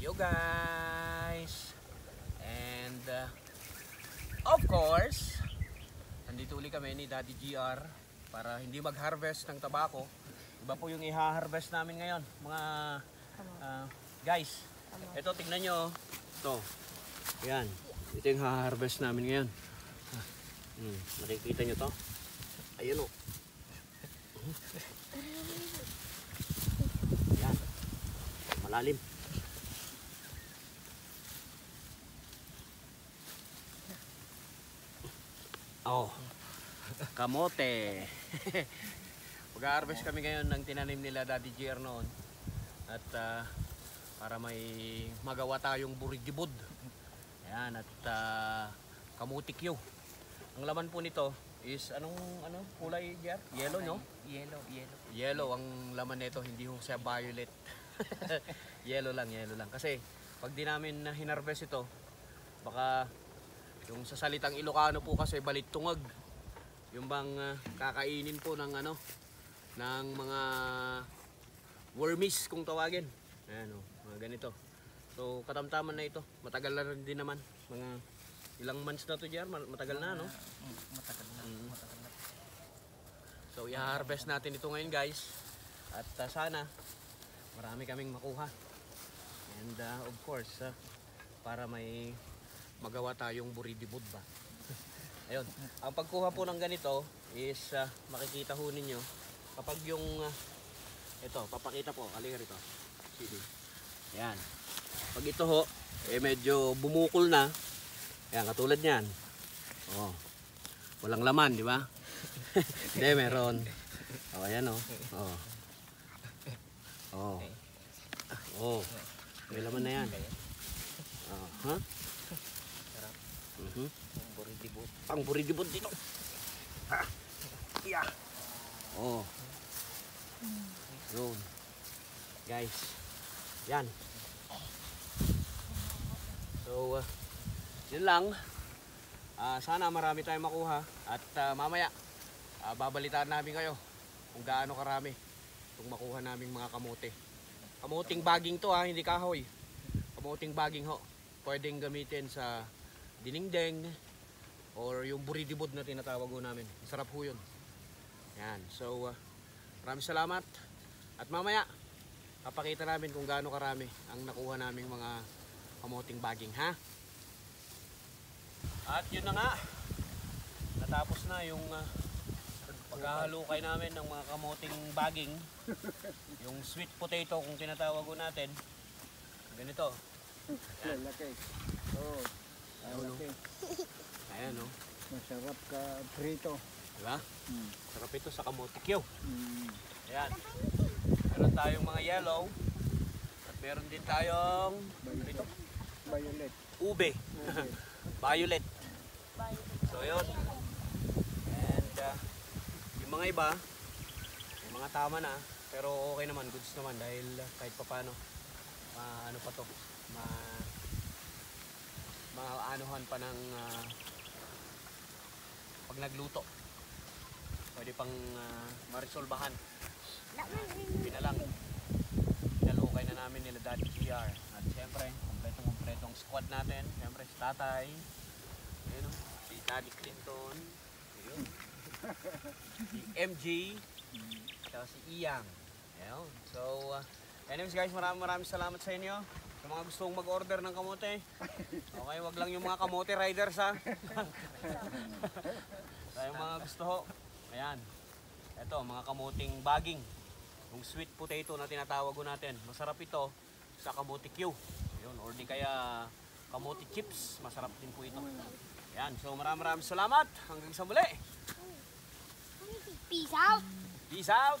tayo guys. And of course, nandito uli kami ni Daddy GR para hindi mag-harvest ng tabako. Iba po yung i-harvest namin ngayon mga guys. Ito tignan nyo. Ito. Yan. Ito yung ha-harvest namin ngayon. Nakikita nyo to? Ayun o. Yan. Malalim. Oh. Kamote. Mag-harvest kami ngayon ng tinanim nila Daddy GR noon. At para may magawa tayong buridibod. Ayan, at kamutikyo. Ang laman po nito is anong kulay, GR? Yellow, no? Yellow ang laman nito, hindi ho siya violet. Yellow lang. Kasi pag di namin hinarvest ito, baka yung sa salitang Ilocano po kasi balittungag. Yung bang kakainin po ng ng mga wormies kung tawagin. Ayan o, mga ganito. So katamtaman na ito. Matagal na rin din naman. Mga ilang months na to, JR? Matagal na, no? Matagal na. So i-harvest natin ito ngayon, guys. At sana marami kaming makuha. And of course, para may magawa tayong buridibod ba. Ayun. Ang pagkuha po ng ganito is makikita ho ninyo kapag yung ito, papakita po, halika rito. Sige. Ayan. Pag ito ho, medyo bumukol na. Ayan, katulad niyan. Oh. Walang laman, di ba? Hindi, meron. Oh, ayan oh. Oh. Oh. Oh. May laman na yan. Oh, ha? Sarap. Ang buridibod. Ang buridibod dito. Yeah. Oh. Yun. Guys. Yan. So, yun lang. Sana marami tayong makuha. At mamaya, babalitaan namin kayo kung gaano karami itong makuha naming mga kamote. Kamuting baging to, hindi kahoy. Kamuting baging ho. Pwedeng gamitin sa dinengdeng or yung buridibod na tinatawag ho namin. Masarap ho yun. Yan. So, maraming salamat. At mamaya, papakita namin kung gaano karami ang nakuha naming mga kamuting baging, ha? At yun na nga. Natapos na yung paghahalukay namin ng mga kamuting baging. Yung sweet potato kung tinatawag natin. Ganito. Laki. Oo. Laki. Ayan, no? Masarap ka prito. Diba? Sarap ito sa kamutikyo. Ayan. Meron tayong mga yellow. At meron din tayong Violet. ube. Violet. So yun. And yung mga iba, yung mga tama na. Pero okay naman, goods naman. Dahil kahit pa paano, ano pa to, maanuhan pa ng pag nagluto. Pwede pang marisolbahan. Pinalukay na namin nila Daddy GR. At siyempre, kompletong squad natin. Siyempre, si Tatay. Ayun, si Daddy Clinton. Ayun. Si MJ. At si Iyang. Ayun. So, anyways guys, maraming salamat sa inyo. Sa mga gustong mag-order ng kamote. Okay, wag lang yung mga kamote riders, ha. Sa yung mga gusto ho. Ayan. Ito, mga kamuting baging. Yung sweet potato na tinatawag natin. Masarap ito sa kamote Q. Yun, or di kaya kamote chips. Masarap din po ito. Ayan, so maraming salamat. Hanggang sa muli. Peace out. Peace out.